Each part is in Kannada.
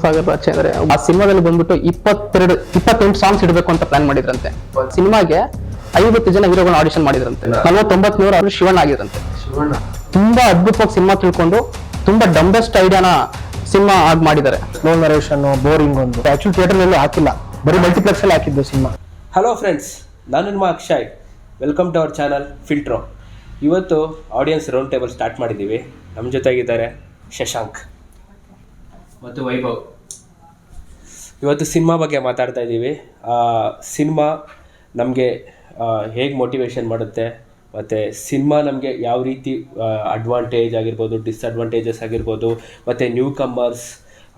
ಪಾರ್ಥಸಾಗರ್ ರಾಜೇಂದ್ರ ಆ ಸಿನಿಮಾದಲ್ಲಿ ಬಂದ್ಬಿಟ್ಟು 28 ಸಾಂಗ್ಸ್ ಇಡಬೇಕು ಅಂತ ಪ್ಲಾನ್ ಮಾಡಿದ್ರಂತೆ. ಸಿನಿಮಾಗೆ 50 ಜನ ಹೀರೋಗಳನ್ನ ಆಡಿಷನ್ ಮಾಡಿದ್ರಂತೆ. 49 ಅವರು ಶಿವಣ್ಣ ಆಗಿದ್ರಂತೆ. ತುಂಬಾ ಅದ್ಭುತವಾಗಿ ಸಿನಿಮಾ ತಿಳ್ಕೊಂಡು ತುಂಬಾ ಡಂಬೆಸ್ಟ್ ಐಡಿಯಾನ ಸಿನಿಮಾ ಆಗಿ ಮಾಡಿದ್ದಾರೆ. ಸ್ಲೋ ನರೇಷನ್, ಬೋರಿಂಗ್ ಒಂದು ಆಕ್ಚುಲಿ ಥಿಯೇಟರ್ ನಲ್ಲಿ ಹಾಕಿಲ್ಲ, ಬರೀ ಮಲ್ಟಿಪ್ಲೆಕ್ಸ್ ಅಲ್ಲಿ ಹಾಕಿದ್ದು ಸಿನಿಮಾ. ಹಲೋ ಫ್ರೆಂಡ್ಸ್, ನಾನು ನಿಮ್ಮ Akshay. Welcome to our channel Filtro. ಇವತ್ತು ಆಡಿಯನ್ಸ್ ರೌಂಡ್ ಟೇಬಲ್ ಸ್ಟಾರ್ಟ್ ಮಾಡಿದ್ದೀವಿ. ನಮ್ಮ ಜೊತೆಗಿದ್ದಾರೆ ಶಶಾಂಕ್ ಮತ್ತು ವೈಭವ್. ಇವತ್ತು ಸಿನಿಮಾ ಬಗ್ಗೆ ಮಾತಾಡ್ತಾ ಇದ್ದೀವಿ. ಸಿನಿಮಾ ನಮಗೆ ಹೇಗೆ ಮೋಟಿವೇಶನ್ ಮಾಡುತ್ತೆ, ಮತ್ತು ಸಿನಿಮಾ ನಮಗೆ ಯಾವ ರೀತಿ ಅಡ್ವಾಂಟೇಜ್ ಆಗಿರ್ಬೋದು, ಡಿಸ್ಅಡ್ವಾಂಟೇಜಸ್ ಆಗಿರ್ಬೋದು, ಮತ್ತು ನ್ಯೂ ಕಮ್ಮರ್ಸ್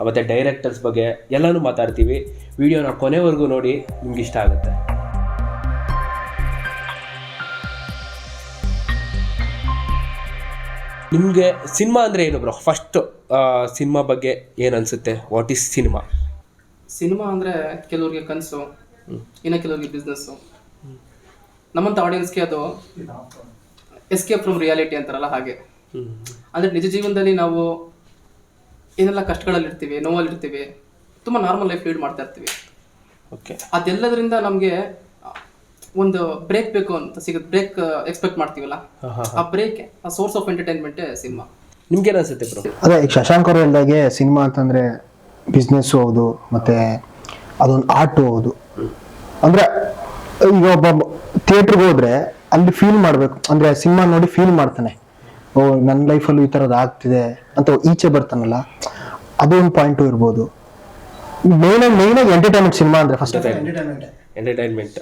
ಮತ್ತು ಡೈರೆಕ್ಟರ್ಸ್ ಬಗ್ಗೆ ಎಲ್ಲನೂ ಮಾತಾಡ್ತೀವಿ. ವಿಡಿಯೋನ ಕೊನೆವರೆಗೂ ನೋಡಿ, ನಿಮ್ಗೆ ಇಷ್ಟ ಆಗುತ್ತೆ. ನಿಮಗೆ ಸಿನಿಮಾ ಅಂದರೆ ಏನು ಬ್ರೋ? ಫಸ್ಟ್ ಸಿನಿಮಾ ಬಗ್ಗೆ ಏನು ಅನಿಸುತ್ತೆ? What is cinema? ಸಿನಿಮಾ ಅಂದರೆ ಕೆಲವ್ರಿಗೆ ಕನಸು, ಇನ್ನು ಕೆಲವ್ರಿಗೆ ಬಿಸ್ನೆಸ್ಸು. ನಮ್ಮಂಥ ಆಡಿಯನ್ಸ್ಗೆ ಅದು ಎಸ್ಕೇಪ್ ಫ್ರಮ್ ರಿಯಾಲಿಟಿ ಅಂತಾರಲ್ಲ ಹಾಗೆ. ಅಂದರೆ ನಿಜ ಜೀವನದಲ್ಲಿ ನಾವು ಏನೆಲ್ಲ ಕಷ್ಟಗಳಲ್ಲಿರ್ತೀವಿ, ನೋವಲ್ಲಿರ್ತೀವಿ, ತುಂಬ ನಾರ್ಮಲ್ ಲೈಫ್ ಲೀಡ್ ಮಾಡ್ತಾ ಇರ್ತೀವಿ. ಓಕೆ, ಅದೆಲ್ಲದರಿಂದ ನಮಗೆ ಒಂದು ಬ್ರೇಕ್ ಬೇಕು ಅಂತ ಸಿಗುತ್ತೆ. ಬ್ರೇಕ್ ಎಕ್ಸ್ಪೆಕ್ಟ್ ಮಾಡ್ತೀವಲ್ಲ, ಆ ಬ್ರೇಕ್, ಆ ಸೋರ್ಸ್ ಆಫ್ ಎಂಟರ್ಟೈನ್ಮೆಂಟೇ ಸಿನಿಮಾ. ನಿಮ್ಗೇನು ಅನಿಸುತ್ತೆ ಬ್ರೋ? ಅದೇ ಈಗ ಶಶಾಂಕ್ ಅವರು ಹೇಳಿದಾಗೆ ಸಿನಿಮಾ ಅಂತಂದ್ರೆ ಬಿಸ್ನೆಸ್ಸು ಹೌದು, ಮತ್ತೆ ಅದೊಂದು ಆರ್ಟು ಹೌದು. ಅಂದ್ರೆ ಈಗ ಒಬ್ಬ ಥಿಯೇಟ್ರಿಗೆ ಹೋದ್ರೆ ಅಲ್ಲಿ ಫೀಲ್ ಮಾಡಬೇಕು, ಅಂದ್ರೆ ಸಿನಿಮಾ ನೋಡಿ ಫೀಲ್ ಮಾಡ್ತಾನೆ. ಓ, ನನ್ನ ಲೈಫಲ್ಲೂ ಈ ಥರದ್ದು ಆಗ್ತಿದೆ ಅಂತ ಈಚೆ ಬರ್ತಾನಲ್ಲ, ಅದೊಂದು ಪಾಯಿಂಟು ಇರ್ಬೋದು. ಮೇಯ್ನಾಗಿ ಎಂಟರ್ಟೈನ್ಮೆಂಟ್ ಸಿನಿಮಾ ಅಂದ್ರೆ ಫಸ್ಟ್ ಎಂಟರ್ಟೈನ್ಮೆಂಟ್.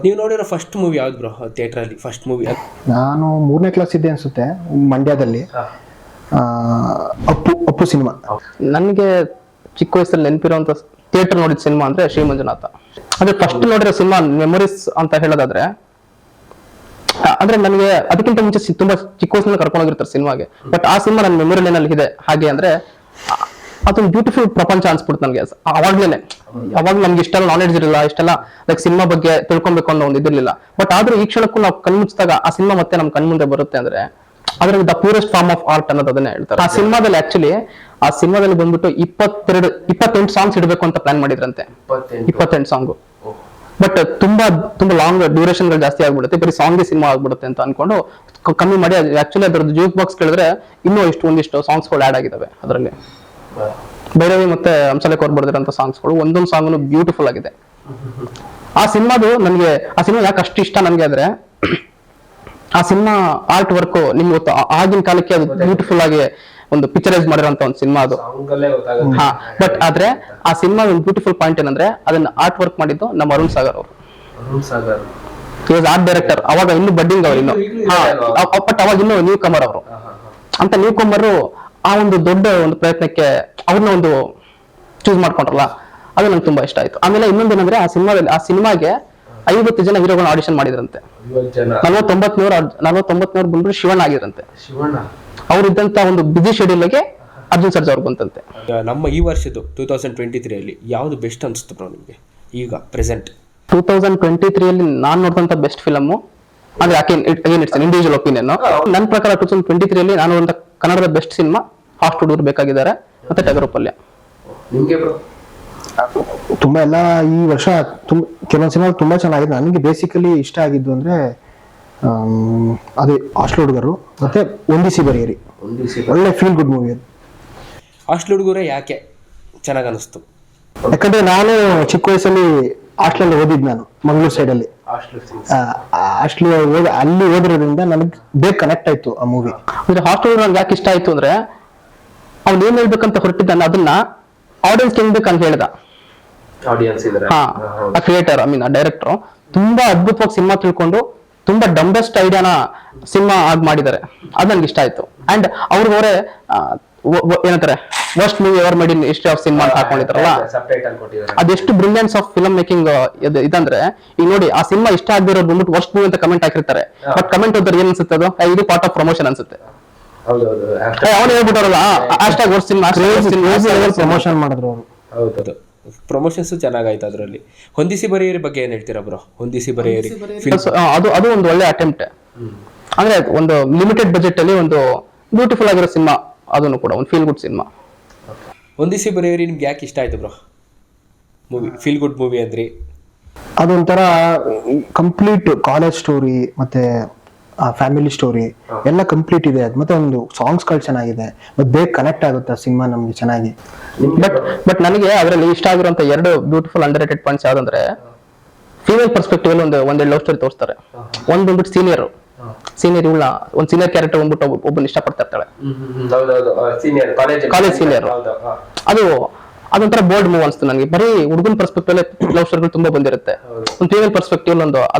ನೀವು ನೋಡಿರೋ ಫಸ್ಟ್ ಮೂವಿ ಯಾವ್ದು ಬ್ರೋ ಥಿಯೇಟ್ರಲ್ಲಿ? ಫಸ್ಟ್ ಮೂವಿ ನಾನು 3ನೇ ಕ್ಲಾಸ್ ಇದ್ದೆ ಅನ್ಸುತ್ತೆ, ಮಂಡ್ಯದಲ್ಲಿ. ಅಪ್ಪು ಸಿನಿಮಾ. ನನಗೆ ಚಿಕ್ಕ ವಯಸ್ಸಲ್ಲಿ ನೆನಪಿರುವಂತ ಥಿಯೇಟರ್ ನೋಡಿದ ಸಿನಿಮಾ ಅಂದ್ರೆ ಶ್ರೀ ಮಂಜುನಾಥ. ಅದೇ ಫಸ್ಟ್ ನೋಡಿರೋ ಸಿನಿಮಾ ಮೆಮೊರೀಸ್ ಅಂತ ಹೇಳೋದಾದ್ರೆ, ಅಂದ್ರೆ ನನಗೆ ಅದಕ್ಕಿಂತ ಮುಂಚೆ ತುಂಬಾ ಚಿಕ್ಕ ವಯಸ್ಸಿನಲ್ಲಿ ಕರ್ಕೊಂಡು ಹೋಗಿರ್ತಾರೆ ಸಿನಿಮಾಗೆ. ಬಟ್ ಆ ಸಿನಿಮಾ ನನ್ನ ಮೆಮೊರಿ ಲೈನಲ್ಲಿ ಇದೆ. ಹಾಗೆ ಅಂದ್ರೆ ಅದೊಂದು ಬ್ಯೂಟಿಫುಲ್ ಪ್ರಪಂಚ ಅನ್ಸ್ಬಿಡ್ತು ನನಗೆ ಅವಾಗ್ಲೇನೆ. ಅವಾಗ ನಮ್ಗೆ ಇಷ್ಟೆಲ್ಲ ನಾಲೆಡ್ಜ್ ಇರಲಿಲ್ಲ, ಇಷ್ಟೆಲ್ಲ ಲೈಕ್ ಸಿನಿಮಾ ಬಗ್ಗೆ ತಿಳ್ಕೊಬೇಕು ಅನ್ನೋ ಒಂದು ಇದಿರ್ಲಿಲ್ಲ. ಬಟ್ ಆದ್ರೂ ಈ ಕ್ಷಣಕ್ಕೂ ನಾವು ಕಣ್ಮುಚ್ಚಿದಾಗ ಆ ಸಿನಿಮಾ ಮತ್ತೆ ನಮ್ ಕಣ್ಮುಂದೆ ಬರುತ್ತೆ ಅಂದ್ರೆ ಅದ್ರ the purest form of art ಅನ್ನೋದು ಅದನ್ನೇ ಹೇಳ್ತಾರೆ. ಆ ಸಿನಿಮಾದಲ್ಲಿ ಆಕ್ಚುಲಿ ಆ ಸಿನಿಮಾದಲ್ಲಿ ಬಂದ್ಬಿಟ್ಟು 28 ಸಾಂಗ್ಸ್ ಇಡಬೇಕು ಅಂತ ಪ್ಲಾನ್ ಮಾಡಿದ್ರಂತೆ. 28 ಸಾಂಗು. ಬಟ್ ತುಂಬಾ ಲಾಂಗ್ ಡ್ಯೂರೇಷನ್ ಗಳು ಜಾಸ್ತಿ ಆಗ್ಬಿಡುತ್ತೆ, ಬರೀ ಸಾಂಗ್ ಸಿನಿಮಾ ಆಗ್ಬಿಡುತ್ತೆ ಅಂತ ಅನ್ಕೊಂಡು ಕಮ್ಮಿ ಮಾಡಿ, ಆಕ್ಚುಲಿ ಅದ್ರದ್ದು ಜ್ಯೂಸ್ ಬಾಕ್ಸ್ ಕೇಳಿದ್ರೆ ಇನ್ನೂ ಒಂದಿಷ್ಟು ಸಾಂಗ್ಸ್ ಗಳು ಆಡ್ ಆಗಿದಾವೆ ಅದರಲ್ಲಿ. ಭೈರವಿ ಮತ್ತೆ ಹಂಸಲೇಖ ಅವ್ರು ಬರೆದಿರೋಂಥ ಸಾಂಗ್ಸ್ಗಳು ಒಂದೊಂದು ಸಾಂಗ್ನು ಬ್ಯೂಟಿಫುಲ್ ಆಗಿದೆ. ಆ ಸಿನಿಮಾದು ನನಗೆ ಆ ಸಿನಿಮಾ ಯಾಕೆ ಅಷ್ಟು ಇಷ್ಟ ನನಗೆ ಅಂದ್ರೆ, ಆ ಸಿನಿಮಾ ಆರ್ಟ್ ವರ್ಕ್ ನಿಮ್ಗೆ ಗೊತ್ತು, ಆಗಿನ ಕಾಲಕ್ಕೆ ಅದು ಬ್ಯೂಟಿಫುಲ್ ಆಗಿ ಒಂದು ಪಿಕ್ಚರೈಸ್ ಮಾಡಿರೋಂಥ ಒಂದು ಸಿನಿಮಾ ಅದು. ಹಾ, ಬಟ್ ಆದ್ರೆ ಆ ಸಿನಿಮಾ ಒಂದು ಬ್ಯೂಟಿಫುಲ್ ಪಾಯಿಂಟ್ ಏನಂದ್ರೆ ಅದನ್ನ ಆರ್ಟ್ ವರ್ಕ್ ಮಾಡಿದ್ದು ನಮ್ಮ ಅರುಣ್ ಸಾಗರ್ ಅವರು. Art director. ಅವಾಗ ಇನ್ನು ಬಡ್ಡಿಂಗ್ ಅವರು ಇನ್ನು, ಬಟ್ ಅವಾಗ ಇನ್ನು ನ್ಯೂ ಕಮರ್ ಅವರು. ಅಂತ ನ್ಯೂ ಕಮರ್ ಆ ಒಂದು ದೊಡ್ಡ ಒಂದು ಪ್ರಯತ್ನಕ್ಕೆ ಅವ್ರನ್ನ ಒಂದು ಚೂಸ್ ಮಾಡ್ಕೊಂಡ್ರಲ್ಲ, ಅದು ನಂಗೆ ತುಂಬಾ ಇಷ್ಟ ಆಯ್ತು. ಆಮೇಲೆ ಇನ್ನೊಂದೇನಂದ್ರೆ ಆ ಸಿನಿಮಾಗೆ 50 ಜನ ಹೀರೋಗಳನ್ನ ಆಡಿಷನ್ ಮಾಡಿದ್ರಂತೆ. 49 ಬಂದ್ರು ಶಿವಣ್ಣ ಆಗಿದ್ರಂತೆ. ಅವ್ರು ಇದ್ದಂತ ಒಂದು ಬಿಸಿ ಶೆಡ್ಯೂಲ್ಗೆ ಅರ್ಜುನ್ ಸರ್ಜಾ ಅವ್ರು ಬಂತಂತೆ. ನಮ್ಮ ಈ ವರ್ಷದ್ದು 2023 ಅಲ್ಲಿ ಯಾವ್ದು ಬೆಸ್ಟ್ ಅನ್ಸುತ್ತೆ ಬ್ರೋ ನಿಮ್ಗೆ ಈಗ ಪ್ರೆಸೆಂಟ್? 2023 ಅಲ್ಲಿ ನಾನ್ ನೋಡಿದಂತ ಬೆಸ್ಟ್ ಫಿಲಮ್ ಅಂದ್ರೆ ಇಟ್ಸ್ ಇಂಡಿವಿಜುವಲ್ ಒಪಿನಿಯನ್. ನನ್ನ ಪ್ರಕಾರ 2023 ಅಲ್ಲಿ ನಾನು ನೋಡಿದಂತ ಕನ್ನಡದ ಬೆಸ್ಟ್ ಸಿನಿಮಾ ಹಾಸ್ಟ್ ಹುಡುಗರು ಬೇಕಾಗಿದ್ದಾರೆ ಮತ್ತೆ ಟಗರು ಪಲ್ಯ. ನಿಮ್ಗೆ ಬ್ರೋ? ತುಂಬಾ ಎಲ್ಲ ಈ ವರ್ಷ ಕೆಲವೊಂದು ಸಿನಿಮಾ ತುಂಬಾ ಚೆನ್ನಾಗಿದೆ. ನನಗೆ ಬೇಸಿಕಲಿ ಇಷ್ಟ ಆಗಿದ್ದು ಅಂದ್ರೆ ಅದೇ ಹಾಸ್ಟೆಲ್ ಹುಡುಗರು ಮತ್ತೆ ಒಂದಿಸಿ ಬರೆಯಿರಿ. ಒಳ್ಳೆ ಫೀಲ್ ಗುಡ್ ಮೂವಿ ಅದು. ಹಾಸ್ಟೆಲ್ ಹುಡುಗರೇ ಯಾಕೆ ಚೆನ್ನಾಗಿ ಅನಿಸ್ತು? ಯಾಕಂದ್ರೆ ನಾನು ಚಿಕ್ಕ ವಯಸ್ಸಲ್ಲಿ ಹಾಸ್ಟೆಲ್ ಓದಿದ್, ನಾನು ಮಂಗಳೂರು ಸೈಡ್ ಅಲ್ಲಿ ಅಲ್ಲಿ ಓದಿರೋದ್ರಿಂದ ನನಗೆ ಬೇಗ ಕನೆಕ್ಟ್ ಆಯ್ತು ಆ ಮೂವಿ. ಅಂದ್ರೆ ಹಾಸ್ಟೆಲ್ ನನ್ಗೆ ಯಾಕೆ ಇಷ್ಟ ಆಯ್ತು ಅಂದ್ರೆ, ಅವ್ನು ಏನ್ ಹೇಳ್ಬೇಕಂತ ಹೊರಟಿದ್ದಾನೆ ಅದನ್ನ ಆಡಿಯನ್ಸ್ ಹೆಂಗ್ ಬೇಕಂತ ಹೇಳ್ದ. ಆ ಕ್ರಿಯೇಟರ್, ಆ ಡೈರೆಕ್ಟರ್ ತುಂಬಾ ಅದ್ಭುತವಾಗಿ ಸಿನಿಮಾ ತಿಳ್ಕೊಂಡು ತುಂಬಾ ಡಂಬೆಸ್ಟ್ ಐಡಿಯಾನ ಸಿನಿಮಾ ಆಗಿ ಮಾಡಿದ್ದಾರೆ. ಅದು ನನ್ಗೆ ಇಷ್ಟ ಆಯ್ತು. ಅಂಡ್ ಅವ್ರಿಗೆ ಏನಂತಾರೆ worst movie ever made in history of cinema ಅಂತ ಹಾಕೊಂಡಿದಾರಲ್ಲ, ಅದೆಷ್ಟು ಬ್ರಿಲಿಯನ್ಸ್ ಆಫ್ ಫಿಲ್ಮ್ ಮೇಕಿಂಗ್ ಇದಂದ್ರೆ, ಈಗ ನೋಡಿ ಆ ಸಿನಿಮಾ ಇಷ್ಟ ಆಗದಿರೋದು ಬಂದ್ಬಿಟ್ಟು ವರ್ಸ್ಟ್ ಮೂವಿ ಅಂತ ಕಮೆಂಟ್ ಹಾಕಿರ್ತಾರೆ. ಬಟ್ ಕಮೆಂಟ್ ಓದಿದ್ರೆ ಏನ್ ಅನ್ಸುತ್ತೆ, ಅದು ಇದು ಪಾರ್ಟ್ ಆಫ್ ಪ್ರಮೋಷನ್ ಅನ್ಸುತ್ತೆ. ಅವ್ನು ಹೇಳ್ಬಿಟ್ಟಾರಲ್ಲ ಅಷ್ಟಾಗಿ ವರ್ಸ್ಟ್ ಸಿನಿಮಾ ಪ್ರಮೋಷನ್ ಮಾಡಿದ್ರು ಅವರು. ಹೌದು, ಪ್ರಮೋಷನ್ಸ್ ಚೆನ್ನಾಗಾಯ್ತು ಅದರಲ್ಲಿ. ಹೊಂದಿಸಿ ಬರೆಯಿರಿ ಬಗ್ಗೆ ಏನ್ ಹೇಳ್ತೀರಾ ಬ್ರೋ? ಹೊಂದಿಸಿ ಬರೆಯಿರಿ ಅದು ಒಂದು ಒಳ್ಳೆ ಅಟೆಂಪ್ಟ್. ಅಂದ್ರೆ ಒಂದು ಲಿಮಿಟೆಡ್ ಬಜೆಟ್ ಅಲ್ಲಿ ಒಂದು ಬ್ಯೂಟಿಫುಲ್ ಆಗಿರೋ ಸಿನಿಮಾ, ಅದನ್ನು ಕೂಡ ಒಂದು ಫೀಲ್ ಗುಡ್ ಸಿನಿಮಾ. ಒಂದಿಸಿ ಬರೆಯೋರಿ ನಿಮ್ಗೆ ಯಾಕೆ ಇಷ್ಟ ಆಯ್ತು bro movie? Feel good movie ಅಂದ್ರಿ. ಅದೊಂಥರ ಕಂಪ್ಲೀಟ್ ಕಾಲೇಜ್ ಸ್ಟೋರಿ ಮತ್ತೆ ಫ್ಯಾಮಿಲಿ ಸ್ಟೋರಿ ಎಲ್ಲ ಕಂಪ್ಲೀಟ್ ಇದೆ. ಮತ್ತೆ ಒಂದು ಸಾಂಗ್ಸ್ಗಳು ಚೆನ್ನಾಗಿದೆ, ಮತ್ತೆ ಬೇಗ ಕನೆಕ್ಟ್ ಆಗುತ್ತೆ ಸಿನಿಮಾ ನಮ್ಗೆ ಚೆನ್ನಾಗಿ. ಬಟ್ ನನಗೆ ಅದರಲ್ಲಿ ಇಷ್ಟ ಆಗಿರುವಂತ 2 ಬ್ಯೂಟಿಫುಲ್ ಅಂಡರ್ ರೇಟೆಡ್ ಪಾಯಿಂಟ್ಸ್ ಯಾವ್ದಂದ್ರೆ, ಫೀಮೇಲ್ ಪರ್ಸ್ಪೆಕ್ಟಿವ್ ಒಂದು ಲವ್ ಸ್ಟೋರಿ ತೋರಿಸ್ತಾರೆ. ಒಂದು ಬಂದ್ಬಿಟ್ಟು ಸೀನಿಯರ್ ಇವಳ ಒಂದು ಸೀನಿಯರ್ ಕ್ಯಾರೆಕ್ಟರ್ ಬಂದ್ಬಿಟ್ಟು ಒಬ್ಬನ ಇಷ್ಟಪಡ್ತಾ ಇರ್ತಾಳೆ, ಕಾಲೇಜ್ ಸೀನಿಯರ್. ಅದೊಂಥರ ಬೋಲ್ಡ್ ಮೂವ್ ಅನ್ಸ್ತು ನನಗೆ. ಬರೀ ಹುಡುಗನ ಪರ್ಸ್ಪೆಕ್ಟಿವ್ ಲವ್ ಸ್ಟೋರಿಗಳು ತುಂಬಾ ಬಂದಿರುತ್ತೆ. ಒಂದು ಫೀಮೇಲ್ ಪರ್ಸ್ಪೆಕ್ಟಿವ್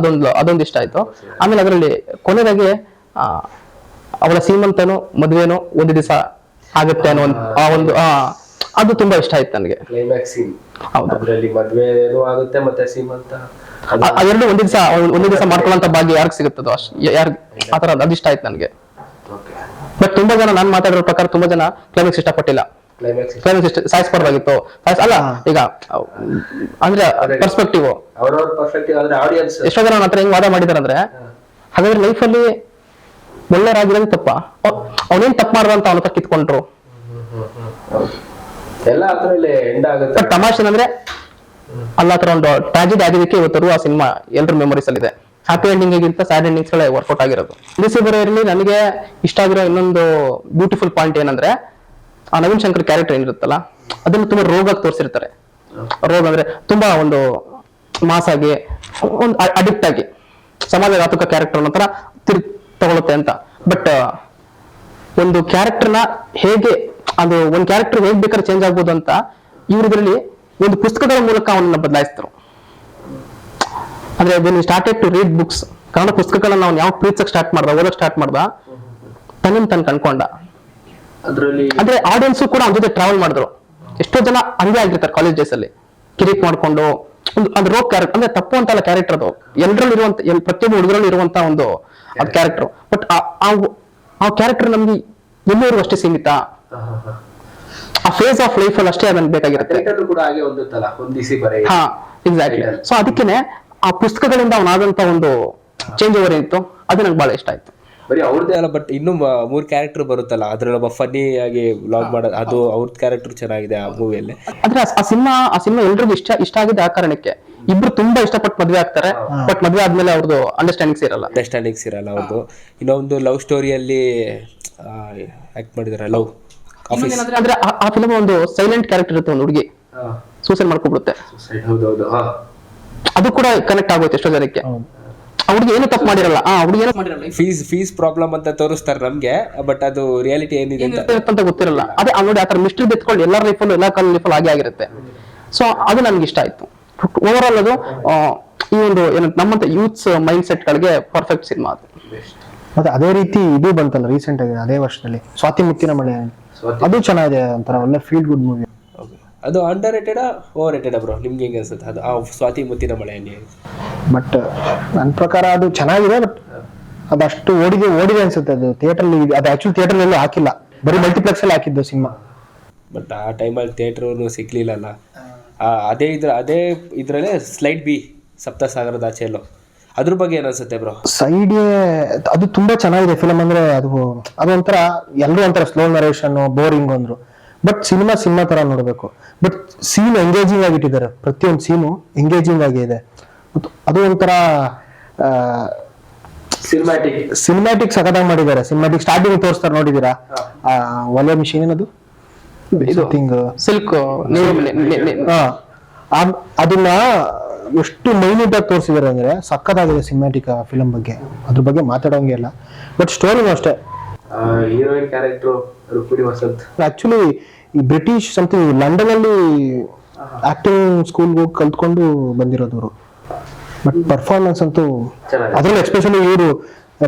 ಅದೊಂದು ಇಷ್ಟ ಆಯ್ತು. ಆಮೇಲೆ ಅದರಲ್ಲಿ ಕೊನೆದಾಗಿ ಅವಳ ಸೀಮಂತನೋ ಮದುವೆನೋ ಒಂದು ದಿವಸ ಆಗುತ್ತೆ ಅನ್ನೋ ಅದು ತುಂಬಾ ಇಷ್ಟ ಆಯ್ತು ನನಗೆ. ಕ್ಲೈಮ್ಯಾಕ್ಸ್ ಸೀನ್ ಹೌದು, ಅದರಲ್ಲಿ ಮದುವೆನೂ ಆಗುತ್ತೆ ಮತ್ತೆ ಸೀಮಂತ ಎರಡು ಒಂದೇ ದಿವಸ ಮಾಡ್ಕೊಳ್ಳೋಂತ ಭಾಗ್ಯ ಯಾರಿಗೆ ಸಿಗುತ್ತದೋ ಆತರ ಅದು ಇಷ್ಟ ಆಯ್ತು ನನಗೆ. ಬಟ್ ತುಂಬಾ ಜನ ನಾನು ಮಾತಾಡಿರೋ ಪ್ರಕಾರ ತುಂಬಾ ಜನ ಕ್ಲೈಮ್ಯಾಕ್ಸ್ ಇಷ್ಟಪಟ್ಟಿಲ್ಲ. ಕ್ಲೈಮ್ಯಾಕ್ಸ್ ಸಾಯಿಸ್ಬಾರ್ದಾಗಿತ್ತು ಅಲ್ಲ. ಈಗ ಅಂದ್ರೆ ಪರ್ಸ್ಪೆಕ್ಟಿವ್ ಅವ್ರವ್ರ ಪರ್ಸ್ಪೆಕ್ಟಿವ್ ಅಂದ್ರೆ ಆಡಿಯನ್ಸ್ ಎಷ್ಟೋ ಜನ ನನ್ನ ಹತ್ರ ಹೆಂಗ್ ವಾದ ಮಾಡಿದಾರೆ ಅಂದ್ರೆ, ಹಾಗಾದ್ರೆ ಲೈಫಲ್ಲಿ ಒಳ್ಳೆಯರಾಗಿರೋದು ತಪ್ಪ, ಅವನೇನ್ ತಪ್ಪು ಮಾಡ್ದ ಅಂತ ಅವನ ಹತ್ರ ಕಿತ್ಕೊಂಡ್ರು ಎಲ್ಲ ಅದ್ರಲ್ಲಿ ಎಂಡ್ ಆಗುತ್ತೆ. ಬಟ್ ತಮಾಷೆ ಅಂದ್ರೆ ಅಲ್ಲ, ತರ ಒಂದು ಟ್ರಾಜಿಡಿ ಆಗಿದ್ದಕ್ಕೆ ಇವತ್ತು ಆ ಸಿನಿಮಾ ಎಲ್ಲರ ಮೆಮೊರೀಸ್ ಅಲ್ಲಿ ಇದೆ. ಹ್ಯಾಪಿ ಎಂಡಿಂಗ್ ಗಿಂತ ಸ್ಯಾಡ್ ಎಂಡಿಂಗ್ಸ್ ಗಳೇ ವರ್ಕೌಟ್ ಆಗಿರೋದು. ಇರಲಿ ನನಗೆ ಇಷ್ಟ ಆಗಿರೋ ಇನ್ನೊಂದು ಬ್ಯೂಟಿಫುಲ್ ಪಾಯಿಂಟ್ ಏನಂದ್ರೆ, ಆ ನವೀನ್ ಶಂಕರ್ ಕ್ಯಾರೆಕ್ಟರ್ ಏನಿರುತ್ತಲ್ಲ ಅದನ್ನು ತುಂಬಾ ರೋಗಾಗಿ ತೋರಿಸಿರ್ತಾರೆ. ರೋಗ ಅಂದ್ರೆ ತುಂಬಾ ಒಂದು ಮಾಸ್ ಆಗಿ, ಒಂದು ಅಡಿಕ್ಟ್ ಆಗಿ ಸಮಾಜಘಾತಕ ಕ್ಯಾರೆಕ್ಟರ್ ಅನ್ನೋ ತರ ತಗೊಳುತ್ತೆ ಅಂತ. ಬಟ್ ಒಂದು ಕ್ಯಾರೆಕ್ಟರ್ನ ಹೇಗೆ ಒಂದು ಕ್ಯಾರೆಕ್ಟರ್ ಹೇಗ್ ಬೇಕಾದ್ರೆ ಚೇಂಜ್ ಆಗ್ಬೋದು ಅಂತ ಇವ್ರಿದ್ರಲ್ಲಿ ಒಂದು ಪುಸ್ತಕಗಳ ಮೂಲಕ ಅವನನ್ನ ಬದಲಾಯಿಸಿದ್ರು. ಅಂದ್ರೆ when started to read books, Kannada ಪುಸ್ತಕಗಳನ್ನ ಅವ್ನು ಯಾವ ಪ್ರೀತಿಸಕ್ ಓದಕ್ ಸ್ಟಾರ್ಟ್ ಮಾಡ್ದ, ತನ್ನ ಕಣ್ಕೊಂಡ. ಅಂದ್ರೆ ಆಡಿಯನ್ಸ್ ಕೂಡ ಅವ್ನ ಜೊತೆ ಟ್ರಾವೆಲ್ ಮಾಡಿದ್ರು. ಎಷ್ಟೋ ಜನ ಹಂಗೆ ಆಗಿರ್ತಾರೆ ಕಾಲೇಜ್ ಡೇಸ್ ಅಲ್ಲಿ, ಕಿರಿಕ್ ಮಾಡ್ಕೊಂಡು ಒಂದು ರೋಗ್ ಕ್ಯಾರೆಕ್ಟರ್. ಅಂದ್ರೆ ತಪ್ಪು ಅಂತಲ್ಲ ಕ್ಯಾರೆಕ್ಟರ್ ಅದು, ಎಲ್ಲರಲ್ಲಿ ಇರುವಂತ ಪ್ರತಿಯೊಬ್ಬ ಹುಡುಗರಲ್ಲಿ ಇರುವಂತ ಒಂದು ಅದು ಕ್ಯಾರೆಕ್ಟರ್. ಬಟ್ ಆ ಕ್ಯಾರೆಕ್ಟರ್ ನಮ್ಗೆ ಎಲ್ಲರೂ ಅಷ್ಟೇ ಸೀಮಿತ, ಆ ಫೇಸ್ ಆಫ್ ಲೈಫ್ ಅಲ್ಲಿ ಅಷ್ಟೇ ಅದನ್ನ ಬೇಕಾಗಿರುತ್ತೆ. ಹಾ, ಎಕ್ಸಾಕ್ಟ್ಲಿ. ಸೊ ಅದಕ್ಕೇನೆ ಆ ಪುಸ್ತಕಗಳಿಂದ ಅವನಾದಂತ ಒಂದು ಚೇಂಜ್ ಓವರ್ ಏನಿತ್ತು ಅದು ನಂಗೆ ಬಹಳ ಇಷ್ಟ ಆಯ್ತು. ಬರೀ ಅವ್ರದ್ದೇ ಅಲ್ಲ, ಬಟ್ ಇನ್ನು 3 ಕ್ಯಾರೆಕ್ಟರ್ ಬರುತ್ತಲ್ಲ, ಅದ್ರಲ್ಲಿ ಒಬ್ಬ ಫನ್ನಿ ಆಗಿ ವ್ಲಾಗ್ ಮಾಡೋದು, ಅದು ಅವ್ರದ್ ಕ್ಯಾರೆಕ್ಟರ್ ಚೆನ್ನಾಗಿದೆ ಆ ಮೂವಿಯಲ್ಲಿ. ಅಂದ್ರೆ ಆ ಸಿನಿಮಾ ಎಲ್ರಿಗೂ ಇಷ್ಟ ಆಗಿದೆ ಆ ಕಾರಣಕ್ಕೆ. ಇಬ್ರು ತುಂಬಾ ಇಷ್ಟಪಟ್ಟು ಮದ್ವೆ ಆಗ್ತಾರೆ, ಬಟ್ ಮದ್ವೆ ಆದ್ಮೇಲೆ ಅವ್ರದ್ದು ಅಂಡರ್ಸ್ಟ್ಯಾಂಡಿಂಗ್ಸ್ ಇರಲ್ಲ ಅವ್ರದ್ದು. ಇನ್ನೊಂದು ಲವ್ ಸ್ಟೋರಿಯಲ್ಲಿ ಆಕ್ಟ್ ಮಾಡಿದಾರೆ, ಲವ್ ಆಫೀಸ್. ಅಂದ್ರೆ ಆ ಫಿಲ್ಮ್ ಒಂದು ಸೈಲೆಂಟ್ ಕ್ಯಾರೆಕ್ಟರ್ ಇರುತ್ತೆ, ಒಂದು ಹುಡುಗಿ ಸೂಸೈಡ್ ಮಾಡ್ಕೊಬಿಡುತ್ತೆ. ಅದು ಕೂಡ ಕನೆಕ್ಟ್ ಆಗುತ್ತೆ ಎಷ್ಟೋ ಜನಕ್ಕೆ. ಹುಡುಗಿ ಏನು ತಪ್ಪು ಮಾಡಿರಲ್ಲ, ಫೀಸ್ ಪ್ರಾಬ್ಲಮ್ ಅಂತ ತೋರಿಸ್ತಾರೆ ನಮ್ಗೆ, ಬಟ್ ಅದು ರಿಯಾಲಿಟಿ ಏನಿದೆ ಅಂತ ಗೊತ್ತಿರಲ್ಲ. ಅದೇ ನೋಡಿ ಆತರ ಮಿಸ್ಟ್ರಿ ಬೆತ್ಕೊಂಡು ಎಲ್ಲರ ಲೈಫಲ್ಲೂ ಎಲ್ಲ ಕಾಲ ಲೈಫಲ್ಲಿ ಆಗಿರುತ್ತೆ. ಸೊ ಅದು ನನ್ಗೆ ಇಷ್ಟ ಆಯ್ತು. ಓವರ್ ಆಲ್ ಅದು ಈ ಒಂದು ನಮ್ಮಂತ ಯೂತ್ಸ್ ಮೈಂಡ್ ಸೆಟ್ ಗಳಿಗೆ ಪರ್ಫೆಕ್ಟ್ ಸಿನಿಮಾ ಅದು. ಮತ್ತೆ ಅದೇ ರೀತಿ ಇದು ಬಂತಲ್ಲ ರೀಸೆಂಟ್ ಆಗಿ ಅದೇ ವರ್ಷದಲ್ಲಿ, ಸ್ವಾತಿ ಮುತ್ತಿನ ಮಳೆ. ಅದು ಚೆನ್ನಾಗಿದೆ, ಒಂಥರ ಒಳ್ಳೆ ಫೀಲ್ ಗುಡ್ ಮೂವಿ. ಅದು under rated over rated bro, ನಿಮ್ಗೆ ಹೆಂಗೆ ಅನ್ಸುತ್ತೆ ಅದು? ಆ ಸ್ವಾತಿ ಮುತ್ತಿನ ಮಳೆ ಬಟ್ ನನ್ನ ಪ್ರಕಾರ ಅದು ಚೆನ್ನಾಗಿದೆ, ಬಟ್ ಅದಷ್ಟು ಓಡಿದೆ ಅನ್ಸುತ್ತೆ. ಅದು ಥಿಯೇಟರ್ ಅದು ಆಕ್ಚುಲಿ ಥಿಯೇಟರ್ ಎಲ್ಲೂ ಹಾಕಿಲ್ಲ, ಬರೀ ಮಲ್ಟಿಪ್ಲೆಕ್ಸ್ ಅಲ್ಲಿ ಹಾಕಿದ್ದು ಸಿನಿಮಾ. ಬಟ್ ಆ ಟೈಮಲ್ಲಿ ಥಿಯೇಟರ್ ಸಿಗ್ಲಿಲ್ಲಲ್ಲ. ಅದೇ ಇದ್ರಲ್ಲೇ ಸ್ಲೈಡ್ ಬಿ ಸಪ್ತಸಾಗರದ ಆಚೆಲ್ಲೋ, ಅದ್ರ ಬಗ್ಗೆ ಏನಿಸುತ್ತೆ ಬ್ರೋ? ಸೈಡ್ ಅದು ತುಂಬಾ ಚೆನ್ನಾಗಿದೆ ಫಿಲಮ್. ಅಂದ್ರೆ ಅದೊಂಥರ ಎಲ್ಲರೂ ಒಂಥರ ಸ್ಲೋ ನರೇಷನ್, ಬೋರಿಂಗ್ ಅಂದ್ರು. ಬಟ್ ಸಿನಿಮಾ ತರ ನೋಡ್ಬೇಕು. ಬಟ್ ಸೀನ್ ಎಂಗೇಜಿಂಗ್ ಆಗಿ ಇಟ್ಟಿದ್ದಾರೆ, ಪ್ರತಿಯೊಂದು ಸೀನು ಎಂಗೇಜಿಂಗ್ ಆಗಿದೆ. ಅದು ಒಂಥರ ಸಿನಿಮ್ಯಾಟಿಕ್ ಸಖತ್ತಾಗಿ ಮಾಡಿದ್ದಾರೆ. ಸಿನಿಮ್ಯಾಟಿಕ್ ಸ್ಟಾರ್ಟಿಂಗ್ ತೋರಿಸ್ತಾರೆ, ನೋಡಿದೀರಾ? ಒಲೆ ಮಿಷಿನ್ ಏನದು, ಸಿಲ್ಕ್, ಅದನ್ನ ಎಷ್ಟು ಮೈನ್ಯೂಟ್ ಆಗಿ ತೋರಿಸಿದಾರೆ ಅಂದ್ರೆ ಸಖತ್ತಾಗಿದೆ ಸಿನಿಮ್ಯಾಟಿಕ್ ಫಿಲಂ ಬಗ್ಗೆ. ಅದ್ರ ಬಗ್ಗೆ ಮಾತಾಡೋಂಗೆ ಇಲ್ಲ. ಬಟ್ ಸ್ಟೋರಿನೂ ಅಷ್ಟೇ. Heroine character Rukmini Vasanth actually ಈ ಬ್ರಿಟಿಷ್ ಸಮಥಿಂಗ್ ಲಂಡನ್ ಅಲ್ಲಿ ಆಕ್ಟಿಂಗ್ ಸ್ಕೂಲ್ಗೆ ಹೋಗಿ ಕಲ್ತ್ಕೊಂಡು ಬಂದಿರೋದವರು. ಬಟ್ ಪರ್ಫಾರ್ಮೆನ್ಸ್ ಅಂತೂ ಅದ್ರಲ್ಲಿ ಎಸ್ಪೆಷಲಿ ಇವರು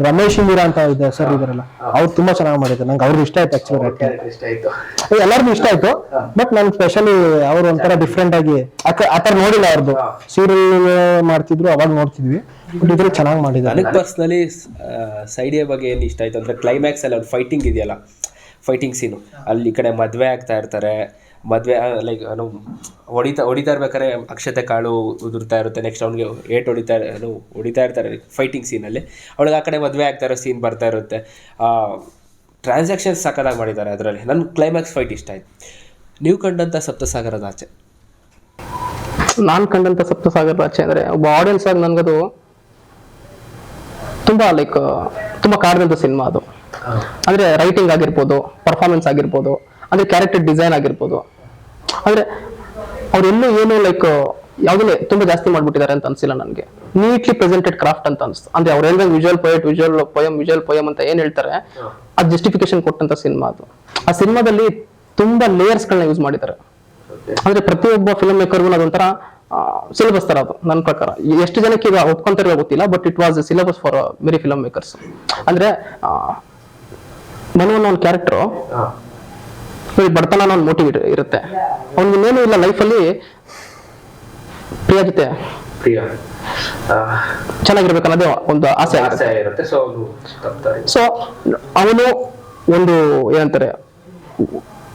ರಮೇಶ್ ಇಂದಿರಾ ಅಂತ ಇದೆ ಸರ್ ಇದಾರಲ್ಲ, ಅವ್ರು ತುಂಬಾ ಚೆನ್ನಾಗಿ ಮಾಡಿದ್ದಾರೆ. ನಂಗೆ ಅವ್ರಿಗೆ ಇಷ್ಟ ಆಯ್ತು ಆಕ್ಚುಲಿ. ಎಲ್ಲರಿಗೂ ಇಷ್ಟ ಆಯ್ತು, ಬಟ್ ನನ್ಗೆ ಸ್ಪೆಷಲಿ ಅವ್ರು ಒಂಥರ ಡಿಫ್ರೆಂಟ್ ಆಗಿ ಆತರ ನೋಡಿಲ್ಲ. ಅವ್ರದ್ದು ಸೀರಿಯಲ್ ಮಾಡ್ತಿದ್ರು, ಅವಾಗ ನೋಡ್ತಿದ್ವಿ. ಬಟ್ ಇದ್ರಲ್ಲಿ ಚೆನ್ನಾಗಿ ಮಾಡಿದ್ದಾರೆ. ನನಗೆ ಪರ್ಸ್ನಲಿ ಸೈಡಿಯ ಬಗ್ಗೆ ಏನು ಇಷ್ಟ ಆಯ್ತು ಅಂದ್ರೆ, ಕ್ಲೈಮ್ಯಾಕ್ಸ್ ಅಲ್ಲಿ ಅವ್ರು ಫೈಟಿಂಗ್ ಇದೆಯಲ್ಲ, ಫೈಟಿಂಗ್ ಸೀನು, ಅಲ್ಲಿ ಈ ಕಡೆ ಮದುವೆ ಆಗ್ತಾ ಇರ್ತಾರೆ. ಮದುವೆ ಲೈಕ್ ಹೊಡಿತಾ ಇರ್ಬೇಕಾದ್ರೆ ಅಕ್ಷತೆ ಕಾಳು ಉದುರ್ತಾ ಇರುತ್ತೆ. ನೆಕ್ಸ್ಟ್ ಅವ್ನಿಗೆ ಹೊಡಿತಾ ಇರ್ತಾರೆ ಫೈಟಿಂಗ್ ಸೀನಲ್ಲಿ. ಅವಳಿಗೆ ಆ ಕಡೆ ಮದುವೆ ಆಗ್ತಾ ಇರೋ ಸೀನ್ ಬರ್ತಾ ಇರುತ್ತೆ. ಟ್ರಾನ್ಸಾಕ್ಷನ್ಸ್ ಸಕ್ಕತ್ತಾಗಿ ಮಾಡಿದ್ದಾರೆ ಅದರಲ್ಲಿ. ನನ್ನ ಕ್ಲೈಮ್ಯಾಕ್ಸ್ ಫೈಟ್ ಇಷ್ಟ ಆಯ್ತು. ನೀವು ಕಂಡಂಥ ಸಪ್ತಸಾಗರದ ಆಚೆ? ನಾನು ಕಂಡಂತ ಸಪ್ತಸಾಗರದ ಆಚೆ ಅಂದ್ರೆ ಒಬ್ಬ ಆಡಿಯನ್ಸ್ ಆಗಿ ನನ್ಗದು ತುಂಬಾ ತುಂಬಾ ಕಾಡಿದಂತ ಸಿನಿಮಾ ಅದು. ಅಂದ್ರೆ ರೈಟಿಂಗ್ ಆಗಿರ್ಬೋದು, ಪರ್ಫಾರ್ಮೆನ್ಸ್ ಆಗಿರ್ಬೋದು, ಅಂದ್ರೆ ಕ್ಯಾರೆಕ್ಟರ್ ಡಿಸೈನ್ ಆಗಿರ್ಬೋದು, ಅಂದ್ರೆ ಅವ್ರೆಲ್ಲೂ ಏನು ಯಾವ್ದನ್ನೇ ತುಂಬಾ ಜಾಸ್ತಿ ಮಾಡ್ಬಿಟ್ಟಿದ್ದಾರೆ ಅಂತ ಅನ್ಸಿಲ್ಲ ನನಗೆ. ನೀಟ್ಲಿ ಪ್ರೆಸೆಂಟೆಡ್ ಕ್ರಾಫ್ಟ್ ಅಂತ ಅನ್ಸ್ತು. ಅಂದ್ರೆ ಅವ್ರು ಹೇಳಿದಂಗೆ ವಿಜುವಲ್ ಪೊಯೆಟ್, ವಿಜುವಲ್ ಪೊಯಮ್ ಅಂತ ಏನ್ ಹೇಳ್ತಾರೆ ಅದು ಜಸ್ಟಿಫಿಕೇಶನ್ ಕೊಟ್ಟಂತ ಸಿನಿಮಾ ಅದು. ಆ ಸಿನಿಮಾದಲ್ಲಿ ತುಂಬಾ ಲೇಯರ್ಸ್ ಗಳನ್ನ ಯೂಸ್ ಮಾಡಿದ್ದಾರೆ. ಅಂದ್ರೆ ಪ್ರತಿಯೊಬ್ಬ ಫಿಲ್ಮ್ ಮೇಕರ್ಗೂ ಅದೊಂಥರ ಸಿಲೆಬಸ್ ತರ ಅದು ನನ್ನ ಪ್ರಕಾರ. ಎಷ್ಟು ಜನಕ್ಕೆ ಈಗ ಒಪ್ಕೊಂತಾರೋ ಗೊತ್ತಿಲ್ಲ, but it was syllabus for many filmmakers. ಅಂದ್ರೆ ಮನು ಅನ್ನೋ ಒಂದು ಕ್ಯಾರೆಕ್ಟರ್ ಬಡತನ ಅನ್ನೋ ಒಂದು ಮೋಟಿವ್ ಇರುತ್ತೆ. ಅವ್ನಿಗೇನು ಇಲ್ಲ ಲೈಫಲ್ಲಿ, ಪ್ರಿಯ ಜೊತೆ ಚೆನ್ನಾಗಿರ್ಬೇಕನ್ನೋದೇ ಒಂದು ಆಸೆ ಇರುತ್ತೆ. ಸೊ ಅವನು ಒಂದು ಏನಂತಾರೆ,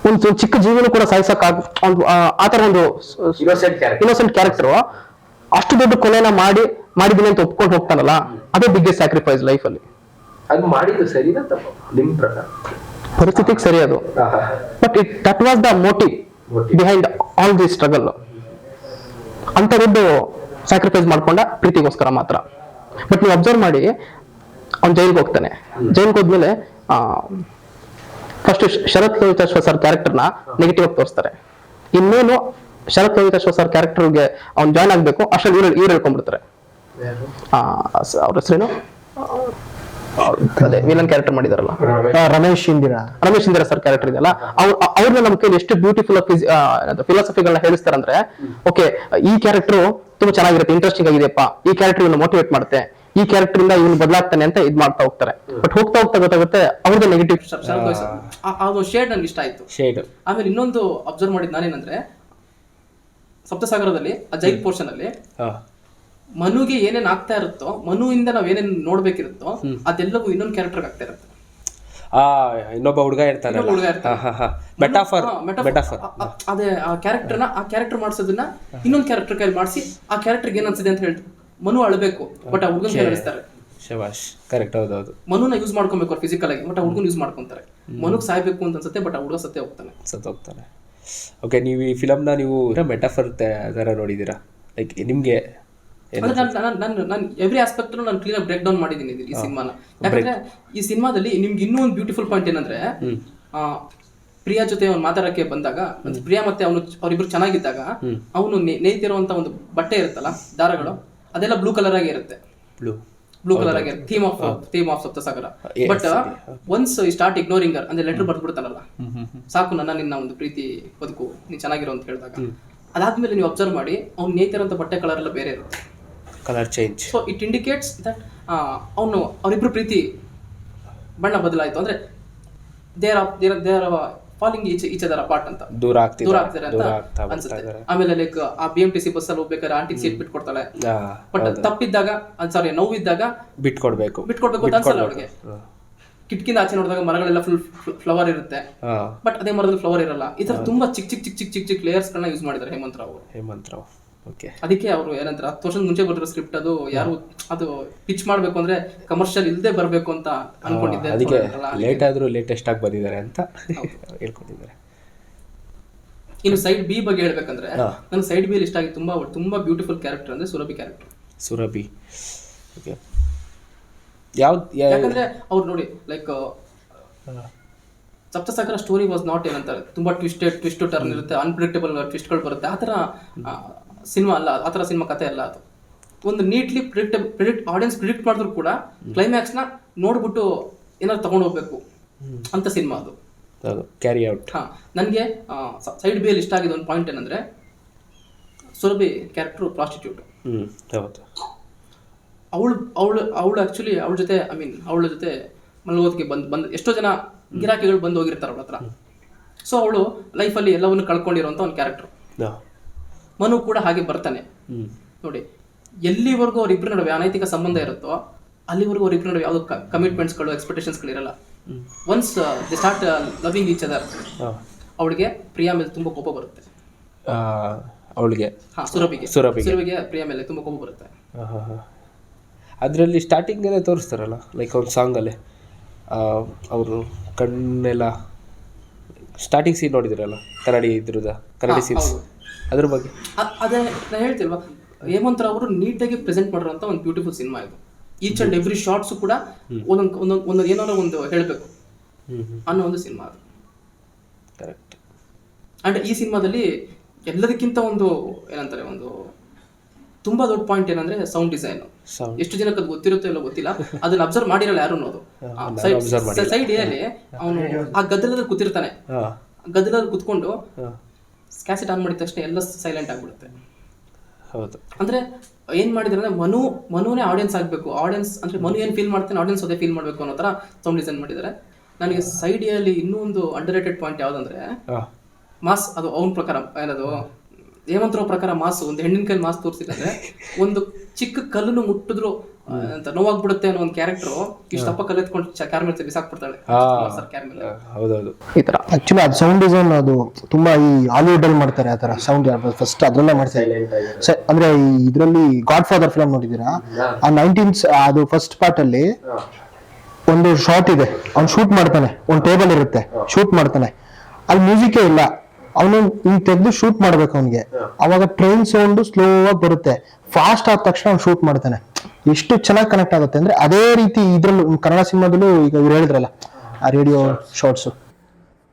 ಒಂದು ಚಿಕ್ಕ ಜೀವನ ಕೂಡ ಸಾಯಿಸಕ್ ಆತರ ಒಂದು ಇನ್ನೋಸೆಂಟ್ ಕ್ಯಾರೆಕ್ಟರ್ ಅಷ್ಟು ದೊಡ್ಡ ಕೊಲೆನ ಮಾಡಿದೀನಿ ಅಂತ ಒಪ್ಕೊಂಡು ಹೋಗ್ತಾನಲ್ಲ, ಅದೇ ಬಿಗ್ಗೆಸ್ಟ್ ಸ್ಯಾಕ್ರಿಫೈಸ್ ಲೈಫ್ ಅಲ್ಲಿ. ಅದು ಮಾಡಿದ್ದು ಸರಿನಾ ತಪ್ಪ ನಿಮ್ ಪ್ರಕಾರ? ಪರಿಸ್ಥಿತಿಗೆ ಸರಿ ಅದು, but that was the motive behind all the struggle. ಅಂತ ದೊಡ್ಡ ಸ್ಯಾಕ್ರಿಫೈಸ್ ಮಾಡ್ಕೊಂಡ ಪ್ರೀತಿಗೋಸ್ಕರ ಮಾತ್ರ. ಬಟ್ ನೀವು ಅಬ್ಸರ್ವ್ ಮಾಡಿ, ಅವ್ನು ಜೈಲ್ಗೆ ಹೋಗ್ತಾನೆ. ಜೈಲ್ಗೆ ಹೋದ್ಮೇಲೆ ಫಸ್ಟ್ ಶರತ್ ಲೋಹಿತಾಶ್ವ ಸರ್ ಕ್ಯಾರೆಕ್ಟರ್ನ ನೆಗೆಟಿವ್ ಆಗಿ ತೋರಿಸ್ತಾರೆ. ಇನ್ನೇನು ಶರತ್ ಲೋಹಿತಾಶ್ವ ಸರ್ ಕ್ಯಾರೆಕ್ಟರ್ಗೆ ಅವ್ನು ಜಾಯ್ನ್ ಆಗ್ಬೇಕು ಅಷ್ಟರಲ್ಲಿ ಇವ್ರು ಹೇಳ್ಕೊಂಡ್ಬಿಡ್ತಾರೆ. ಅವ್ರ ಹೆಸರೇನು, ಅದೇ ವಿಲನ್ ಕ್ಯಾರೆಕ್ಟರ್ ಮಾಡಿದಾರಲ್ಲ, ರಮೇಶ್ ಇಂದಿರಾ ಸರ್ ಕ್ಯಾರೆಕ್ಟರ್ ಇದೆಯಲ್ಲ, ಅವ್ರನ್ನ ನಮ್ಮ ಕೈಲಿ ಎಷ್ಟು ಬ್ಯೂಟಿಫುಲ್ ಫಿಲಾಸಫಿಗಳನ್ನ ಹೇಳಿಸ್ತಾರಂದ್ರೆ, ಓಕೆ ಈ ಕ್ಯಾರೆಕ್ಟರ್ ತುಂಬಾ ಚೆನ್ನಾಗಿರುತ್ತೆ, ಇಂಟ್ರೆಸ್ಟಿಂಗ್ ಆಗಿದೆಯಪ್ಪ, ಈ ಕ್ಯಾರೆಕ್ಟರ್ ಇವನ್ನ ಮೋಟಿವೇಟ್ ಮಾಡುತ್ತೆ, ಈ ಕ್ಯಾರೆಕ್ಟರ್ ಇಂದ ಇವನು ಬದಲಾಗ್ತಾನೆ ಅಂತ ಇದ್ ಮಾಡ್ತಾ ಹೋಗ್ತಾರೆ. ಬಟ್ ಹೋಗ್ತಾ ಗೊತ್ತಾಗುತ್ತೆ ಅವ್ರದ್ದು ನೆಗೆಟಿವ್. ಅದು ಶೇಡ್ ನಂಗೆ ಇಷ್ಟ ಆಯ್ತು. ಆಮೇಲೆ ಇನ್ನೊಂದು ಅಬ್ಸರ್ವ್ ಮಾಡಿದ್ ನಾನೇನಂದ್ರೆ, ಸಪ್ತಸಾಗರದಲ್ಲಿ ಆ ಜೈಲ್ ಪೋರ್ಷನ್ ಅಲ್ಲಿ ಮನುಗೆ ಏನೇನ್ ಆಗ್ತಾ ಇರುತ್ತೋ, ಮನುವಿಂದ ನಾವ್ ಏನೇನ್ ನೋಡ್ಬೇಕಿರುತ್ತೋ ಅದೆಲ್ಲವೂ ಇನ್ನೊಂದು ಕ್ಯಾರೆಕ್ಟರ್ ಆಗ್ತಾ ಇರುತ್ತೆ. ಇನ್ನೊಬ್ಬ ಹುಡುಗ ಇರ್ತಾನೆ, ಅದೇ ಆ ಕ್ಯಾರೆಕ್ಟರ್ ಮಾಡ್ಸೋದನ್ನ ಇನ್ನೊಂದು ಕ್ಯಾರೆಕ್ಟರ್ ಕೈಲಿ ಮಾಡಿಸಿ ಆ ಕ್ಯಾರೆಕ್ಟರ್ ಏನ್ ಅನ್ಸಿದೆ ಅಂತ ಹೇಳ್ತಾರೆ. ಮನು ಅಳ್ಬೇಕು, ಬಟ್ ಆ ಹುಡುಗನ್ ಹೇಳಿಸ್ತಾರೆ. ಶಬಾಷ್, ಕರೆಕ್ಟ್. ಹೌದೌದು, ಮನುನ ಯೂಸ್ ಮಾಡ್ಕೊಬೇಕು ಅವ್ರು ಫಿಸಿಕಲ್ ಆಗಿ, ಬಟ್ ಆ ಹುಡುಗನ್ ಯೂಸ್ ಮಾಡ್ಕೊಂತಾರೆ. ಮನುಗ್ ಸಾಯ್ಬೇಕು ಅಂತ ಅನ್ಸುತ್ತೆ, ಬಟ್ ಆ ಹುಡುಗ ಸತ್ತೋಗ್ತಾನೆ. ಓಕೆ, ನೀವು ಈ ಫಿಲಮ್ನ ನೀವು ಮೆಟಾಫರ್ ತರ ನೋಡಿದೀರಾ? ಲೈಕ್ ನಿಮ್ಗೆ ನಾನು ಎವ್ರಿ ಆಸ್ಪೆಕ್ಟ್ ನಾನು ಕ್ಲೀನ್ ಆಗಿ ಬ್ರೇಕ್ ಡೌನ್ ಮಾಡಿದ್ದೀನಿ ಈ ಸಿನಿಮಾನ. ಯಾಕಂದ್ರೆ ಈ ಸಿನಿಮಾದಲ್ಲಿ ನಿಮ್ಗೆ ಇನ್ನೂ ಒಂದು ಬ್ಯೂಟಿಫುಲ್ ಪಾಯಿಂಟ್ ಏನಂದ್ರೆ, ಪ್ರಿಯಾ ಜೊತೆ ಅವ್ನು ಮಾತಾಡಕ್ಕೆ ಬಂದಾಗ, ಪ್ರಿಯಾ ಮತ್ತೆ ಅವ್ರಿಬ್ರು ಚೆನ್ನಾಗಿದ್ದಾಗ, ಅವನು ನೇಯ್ತಿರುವಂತ ಒಂದು ಬಟ್ಟೆ ಇರುತ್ತಲ್ಲ, ದಾರಗಳು, ಅದೆಲ್ಲ ಬ್ಲೂ ಕಲರ್ ಆಗಿ ಇರುತ್ತೆ. ಬ್ಲೂ ಕಲರ್ ಆಗಿ theme of Saptasagara. But once ಈ ಸ್ಟಾರ್ಟ್ ಇಗ್ನೋರಿಂಗ್ ಅಂದ್ರೆ ಲೆಟರ್ ಬರ್ದ್ಬಿಡ್ತಾನಲ್ಲ, ಸಾಕು ನನ್ನ ನಿನ್ನ ಒಂದು ಪ್ರೀತಿ ಬದುಕು, ನೀನ್ ಚೆನ್ನಾಗಿರೋ ಅಂತ ಹೇಳಿದಾಗ, ಅದಾದ್ಮೇಲೆ ನೀವು ಅಬ್ಸರ್ವ್ ಮಾಡಿ ಅವ್ನು ನೇಯ್ತಿರೋಂಥ ಬಟ್ಟೆ ಕಲರ್ ಎಲ್ಲ ಬೇರೆ ಇರುತ್ತೆ, colour change. So it indicates that ಅವರಿಬ್ರು ಪ್ರೀತಿ ಬಣ್ಣ ಬದಲಾಯಿತು. ಅಂದ್ರೆ they are falling each other apart ಅಂತ, ದೂರ ಆಗ್ತಾರೆ ಅಂತ ಅನ್ಸುತ್ತೆ. ಆಮೇಲೆ ಲೈಕ್ ಆ BMTC ಬಸ್ ಅಲ್ಲಿ ಹೋಗ್ಬೇಕಾದ್ರೆ ಆಂಟಿಗೆ ಸೀಟ್ ಬಿಟ್ಕೊಡ್ತಾಳೆ, ಬಟ್ ತಪ್ಪಿದ್ದಾಗ ಸಾರಿ ನೋವಿದ್ದಾಗ ಬಿಟ್ಕೊಡ್ಬೇಕು ಅಂತ ಅನ್ಸಲ್ಲ ಅವಳಿಗೆ. ಕಿಟಕಿಂದ ಆಚೆ ನೋಡಿದಾಗ ಮರಗಳೆಲ್ಲ ಫುಲ್ ಫ್ಲವರ್ ಇರುತ್ತೆ, ಬಟ್ ಅದೇ ಮರದಲ್ಲಿ ಫ್ಲವರ್ ಇರಲ್ಲ. ಈ ತರ ತುಂಬಾ ಚಿಕ್ಕ ಲೇಯರ್ಸ್ ಗಳನ್ನ ಯೂಸ್ ಮಾಡಿದ್ದಾರೆ ಹೇಮಂತ್ ರಾವ್. ಅದಕ್ಕೆ ಅವರು ಏನಂತಾರೆ, 10 ವರ್ಷದ ಮುಂಚೆ ಬರೆದಿರೋ ಸ್ಕ್ರಿಪ್ಟ್ ಅದು ಯಾರು ಅದು ಪಿಚ್ ಮಾಡ್ಬೇಕು ಅಂದ್ರೆ ಕಮರ್ಷಿಯಲ್ ಇಲ್ಲದೆ ಬರಬೇಕು ಅಂತ ಅನ್ಕೊಂಡಿದ್ದೆ. ಅದಕ್ಕೆ ಲೇಟ್ ಆದ್ರೂ ಲೇಟೆಸ್ಟ್ ಆಗಿ ಬಂದಿದ್ದಾರೆ ಅಂತ ಹೇಳ್ಕೊಂಡಿದ್ದಾರೆ. ಇನ್ನು ಸೈಡ್ ಬಿ ಬಗ್ಗೆ ಹೇಳ್ಬೇಕಂದ್ರೆ, ನನ್ನ ಸೈಡ್ ಬಿ ಇಷ್ಟ ಆಗಿ ತುಂಬಾ ಬ್ಯೂಟಿಫುಲ್ ಕ್ಯಾರೆಕ್ಟರ್ ಅಂದ್ರೆ ಸುರಭಿ ಕ್ಯಾರೆಕ್ಟರ್. ಓಕೆ, ಯಾಕಂದ್ರೆ ಅವ್ರು ನೋಡಿ, like Saptasagara story was not ಏನಂತಾರೆ, ತುಂಬಾ ಟ್ವಿಸ್ಟ್ ಟರ್ನ್ ಇರುತ್ತೆ, ಅನ್ಪ್ರಿಡಿಕ್ಟಬಲ್ ಟ್ವಿಸ್ಟ್ಗಳು ಬರುತ್ತೆ. ಆ ಥರ ಸಿನಿಮಾ ಅಲ್ಲ, ಆ ಥರ ಸಿನಿಮಾ ಕಥೆ ಅಲ್ಲ ಅದು. ಒಂದು ನೀಟ್ಲಿ ಆಡಿಯನ್ಸ್ ಪ್ರಿಡಿಕ್ಟ್ ಮಾಡಿದ್ರು ಕೂಡ ಕ್ಲೈಮ್ಯಾಕ್ಸ್ನ ನೋಡ್ಬಿಟ್ಟು ಏನಾದ್ರು ತಗೊಂಡು ಹೋಗ್ಬೇಕು ಅಂತ ಸಿನಿಮಾ ಅದು. Carry out. ನನಗೆ ಸೈಡ್ ಬಿ ಅಲ್ಲಿ ಇಷ್ಟ ಆಗಿದ್ದು ಒಂದು ಪಾಯಿಂಟ್ ಏನಂದ್ರೆ, ಸುರಭಿ ಕ್ಯಾರೆಕ್ಟರ್ ಪ್ರಾಸ್ಟಿಟ್ಯೂಟ್. ಅವಳು ಆಕ್ಚುಲಿ ಅವಳ ಜೊತೆ ಮಲಗೋದಕ್ಕೆ ಬಂದು ಎಷ್ಟೋ ಜನ ಗಿರಾಕಿಗಳು ಬಂದು ಹೋಗಿರ್ತಾರೆ ಅವಳ ಹತ್ರ. ಸೊ ಅವಳು ಲೈಫಲ್ಲಿ ಎಲ್ಲವನ್ನು ಕಳ್ಕೊಂಡಿರುವಂತ ಒಂದು ಕ್ಯಾರೆಕ್ಟರ್. ಮನು ಕೂಡ ಹಾಗೆ ಬರ್ತಾನೆ ನೋಡಿ. ಎಲ್ಲಿವರೆಗೂ ಅವ್ರಿಬ್ರ ನಡುವೆ ಅನೈತಿಕ ಸಂಬಂಧ ಇರುತ್ತೋ ಅಲ್ಲಿವರೆಗೂ ಅವ್ರಿಬ್ರ ನಡುವೆ ಯಾವ್ದು ಕಮಿಟ್ಮೆಂಟ್ಸ್ಗಳು ಎಕ್ಸ್ಪೆಕ್ಟೇಷನ್ಸ್ಗಳು ಇರಲ್ಲ. Once they start loving each other, ಅವಳಿಗೆ ಪ್ರಿಯಾ ಮೇಲೆ ತುಂಬಾ ಕೋಪ ಬರುತ್ತೆ. ಅವಳಿಗೆ ಸುರಭಿಗೆ ಪ್ರಿಯಾ ಮೇಲೆ ತುಂಬಾ ಕೋಪ ಬರುತ್ತೆ. ಅದರಲ್ಲಿ ಸ್ಟಾರ್ಟಿಂಗಲ್ಲೇ ತೋರಿಸ್ತಾರಲ್ಲ, ಲೈಕ್ ಒಂದು ಸಾಂಗಲ್ಲೇ ಅವರು ಕಣ್ಣೆಲ್ಲ ಸ್ಟಾರ್ಟಿಂಗ್ ಸೀನ್ ನೋಡಿದಿರಲ್ಲ ಕನ್ನಡಿ ಸೀನ್ಸ್, ಹೌದು. ಅದ್ರ ಬಗ್ಗೆ ಅದೇ ನಾನು ಹೇಳ್ತಿಲ್ವಾ, ಹೇಮಂತ್ ರಾವ್ ಅವರು ನೀಟಾಗಿ ಪ್ರೆಸೆಂಟ್ ಮಾಡಿರೋಂಥ ಒಂದು ಬ್ಯೂಟಿಫುಲ್ ಸಿನಿಮಾ ಇದು. ಈಚ್ ಅಂಡ್ ಎವ್ರಿ ಶಾರ್ಟ್ಸು ಕೂಡ ಒಂದೊಂದು ಏನಾದ್ರು ಒಂದು ಹೇಳಬೇಕು ಅನ್ನೋ ಒಂದು ಸಿನಿಮಾ ಅದು. ಕರೆಕ್ಟ್. ಅಂಡ್ ಈ ಸಿನಿಮಾದಲ್ಲಿ ಎಲ್ಲದಕ್ಕಿಂತ ಒಂದು ಏನಂತಾರೆ, ಒಂದು ತುಂಬಾ ದೊಡ್ಡ ಪಾಯಿಂಟ್ ಏನಂದ್ರೆ ಸೌಂಡ್ ಡಿಸೈನ್. ಎಷ್ಟು ಜನಕ್ಕೆ ಅದು ಗೊತ್ತಿರುತ್ತೋ ಇಲ್ಲೋ ಗೊತ್ತಿಲ್ಲ, ಅದನ್ನ ಅಬ್ಸರ್ವ್ ಮಾಡಿರಲ್ಲ ಯಾರು ಅನ್ನೋದು. ಸೈಡ್ ಏನಲ್ಲಿ ಅವನು ಆ ಗದ್ದಲದಲ್ಲಿ ಕೂತಿರ್ತಾನೆ, ಗದ್ದಲದಲ್ಲಿ ಕೂತ್ಕೊಂಡು ಕ್ಯಾಸೆಟ್ ಆನ್ ಮಾಡಿದ ತಕ್ಷಣ ಎಲ್ಲ ಸೈಲೆಂಟ್ ಆಗ್ಬಿಡುತ್ತೆ. ಹೌದು. ಅಂದ್ರೆ ಏನ್ ಮಾಡಿದ್ರೆ ಅಂದ್ರೆ ಮನುನೇ ಆಡಿಯನ್ಸ್ ಆಗ್ಬೇಕು, ಆಡಿಯನ್ಸ್ ಅಂದ್ರೆ ಮನು ಏನ್ ಫೀಲ್ ಮಾಡ್ತಾನೆ ಆಡಿಯನ್ಸ್ ಅದೇ ಫೀಲ್ ಮಾಡ್ಬೇಕು ಅನ್ನೋ ತರ ಸೌಂಡ್ ಡಿಸೈನ್ ಮಾಡಿದ್ದಾರೆ. ನನಗೆ ಸೈಡ್ ಅಲ್ಲಿ ಇನ್ನೂ ಒಂದು ಅಂಡರ್ ರೇಟೆಡ್ ಪಾಯಿಂಟ್ ಯಾವ್ದಂದ್ರೆ ಮಾಸ್. ಅದು ಅವನ ಪ್ರಕಾರ ಏನದು ಹೇಮಂತ್ ರಾವ್ ಪ್ರಕಾರ ಮಾಸ್, ಒಂದು ಹೆಣ್ಣಿನ ಕೈಲಿ ಮಾಸ್ ತೋರಿಸಿದ್ರೆ ಒಂದು ಚಿಕ್ಕ ಕಲ್ಲನ್ನು ಮುಟ್ಟಿದ್ರು ಅಂತ ನೋವಾಗ್ಬಿಡುತ್ತೆ ಅನ್ನೋ ಒಂದು ಕ್ಯಾರೆಕ್ಟರ್ ಇಷ್ಟಪ್ಪ ಕಲ್ಲು ಎತ್ಕೊಂಡು ಕ್ಯಾರ್ ಮೇಲೆ ಬಿಸಾಕ್ಬಿಡ್ತಾಳೆ. ಹೌದೌದು. ಈ ತರ ಆಕ್ಚುಲಿ ಅದು ಸೌಂಡ್ ಡಿಸೈನ್ ಅದು ತುಂಬಾ ಈ ಹಾಲಿವುಡ್ ಅಲ್ಲಿ ಮಾಡ್ತಾರೆ ಆ ತರ ಸೌಂಡ್. ಫಸ್ಟ್ ಅದನ್ನ ಮಾಡ್ತಾರೆ. ಅಂದ್ರೆ ಈ ಇದರಲ್ಲಿ ಗಾಡ್ ಫಾದರ್ ಫಿಲಮ್ ನೋಡಿದೀರಾ? ಆ 19 ಅದು ಫಸ್ಟ್ ಪಾರ್ಟ್ ಅಲ್ಲಿ ಒಂದು ಶಾಟ್ ಇದೆ, ಅವ್ನು ಶೂಟ್ ಮಾಡ್ತಾನೆ, ಒಂದು ಟೇಬಲ್ ಇರುತ್ತೆ, ಶೂಟ್ ಮಾಡ್ತಾನೆ, ಅಲ್ಲಿ ಮ್ಯೂಸಿಕೇ ಇಲ್ಲ, ಅವನು ಹಿಂಗ್ ತೆಗೆದು ಶೂಟ್ ಮಾಡ್ಬೇಕು ಅವನಿಗೆ. ಅವಾಗ ಟ್ರೈನ್ ಸೌಂಡ್ ಸ್ಲೋ ಆಗಿ ಬರುತ್ತೆ, ಫಾಸ್ಟ್ ಆದ ತಕ್ಷಣ ಅವ್ನು ಶೂಟ್ ಮಾಡ್ತಾನೆ. ಎಷ್ಟು ಚೆನ್ನಾಗಿ ಕನೆಕ್ಟ್ ಆಗುತ್ತೆ ಅಂದ್ರೆ ಅದೇ ರೀತಿ ಇದ್ರಲ್ಲೂ ಕನ್ನಡ ಸಿನಿಮಾದಲ್ಲೂ ಈಗ ಇವ್ರು ಹೇಳಿದ್ರಲ್ಲ ಆ ರೇಡಿಯೋ ಶಾರ್ಟ್ಸ್.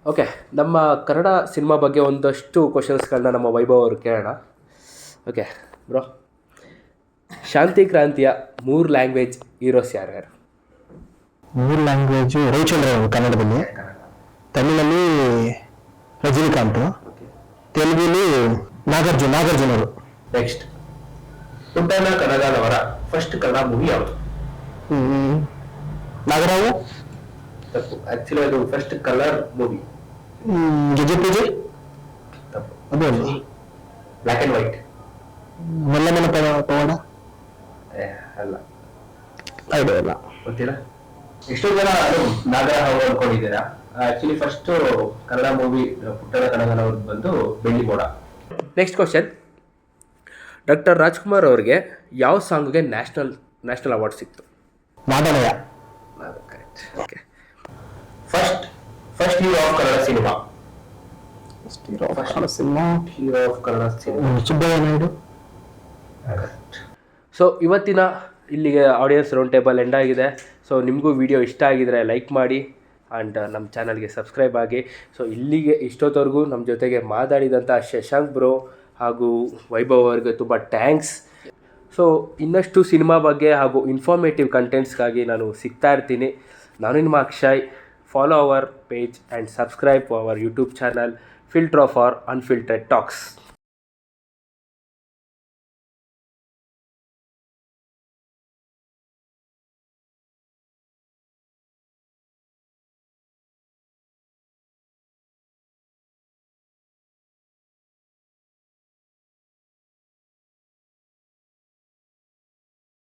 ಓಕೆ, ನಮ್ಮ ಕನ್ನಡ ಸಿನಿಮಾ ಬಗ್ಗೆ ಒಂದಷ್ಟು ಕ್ವಶನ್ಸ್ಗಳನ್ನ ನಮ್ಮ ವೈಭವ್ ಅವರು ಕೇಳೋಣ. ಓಕೆ ಬ್ರೋ, ಶಾಂತಿ ಕ್ರಾಂತಿಯ 3 ಲ್ಯಾಂಗ್ವೇಜ್ ಹೀರೋಸ್ ಯಾರ್ಯಾರು? 3 ಲ್ಯಾಂಗ್ವೇಜು ರವಿಚಂದ್ರ ಕನ್ನಡದಲ್ಲಿ, ತಮಿಳಲ್ಲಿ ರಜನಿಕಾಂತ್, ತೆಲುಗುಲಿ ನಾಗಾರ್ಜುನ ಅವರು. ನೆಕ್ಸ್ಟ್, ಪುಟ್ಟಣ್ಣ ಕನಗಾಲವರ ಫಸ್ಟ್ ಕನ್ನಡ ಮೂವಿ ಯಾವುದು? ನಾಗರಾವು. ತಪ್ಪು. ಆಕ್ಚುಲಿ ಅದು ಫಸ್ಟ್ ಕಲರ್ ಮೂವಿ. ಗಜಪೂಜೆ. ತಪ್ಪು. ಅದು ಬ್ಲ್ಯಾಕ್ ಅಂಡ್ ವೈಟ್. ಮಲ್ಲಮ್ಮನ ಪವಾಡ. ಅಲ್ಲ, ಐಡಿಯಾ ಇಲ್ಲ, ಗೊತ್ತಿಲ್ಲ. ಎಷ್ಟೋ ಜನ ನಾಗರಾವ್ ಅನ್ಕೊಂಡಿದ್ದೀರಾ. Actually first Kannada movie Puttanna ಕನಗನ ಅವ್ರದ್ದು ಬಂದು ಬೆಳ್ಳಿ ಮೋಡ. ನೆಕ್ಸ್ಟ್ ಕ್ವಶನ್, ಡಾಕ್ಟರ್ ರಾಜ್ಕುಮಾರ್ ಅವ್ರಿಗೆ ಯಾವ ಸಾಂಗ್ಗೆ ನ್ಯಾಷನಲ್ ಅವಾರ್ಡ್ ಸಿಕ್ತು? ನಾಡಲಯ. Okay. First hero of Kannada cinema. Hero of Kannada cinema Subbaiah Naidu. So ಇವತ್ತಿನ ಇಲ್ಲಿಗೆ ಆಡಿಯನ್ಸ್ ರೌಂಡ್ ಟೇಬಲ್ ಎಂಡ್ ಆಗಿದೆ. ಸೊ ನಿಮಗೂ ವಿಡಿಯೋ ಇಷ್ಟ ಆಗಿದ್ರೆ ಲೈಕ್ ಮಾಡಿ ಆ್ಯಂಡ್ ನಮ್ಮ ಚಾನಲ್ಗೆ ಸಬ್ಸ್ಕ್ರೈಬ್ ಆಗಿ. ಸೊ ಇಲ್ಲಿಗೆ ಇಷ್ಟೊತ್ತವರೆಗೂ ನಮ್ಮ ಜೊತೆಗೆ ಮಾತಾಡಿದಂಥ ಶಶಾಂಕ್ ಬ್ರೋ ಹಾಗೂ ವೈಭವ್ ಅವ್ರಿಗೆ ತುಂಬ ಥ್ಯಾಂಕ್ಸ್. ಸೊ ಇನ್ನಷ್ಟು ಸಿನಿಮಾ ಬಗ್ಗೆ ಹಾಗೂ ಇನ್ಫಾರ್ಮೇಟಿವ್ ಕಂಟೆಂಟ್ಸ್ಗಾಗಿ ನಾನು ಸಿಗ್ತಾ ಇರ್ತೀನಿ. ನಾನು ನಿಮ್ಮ Akshay. Follow our page and subscribe our YouTube channel Filtro for unfiltered tax.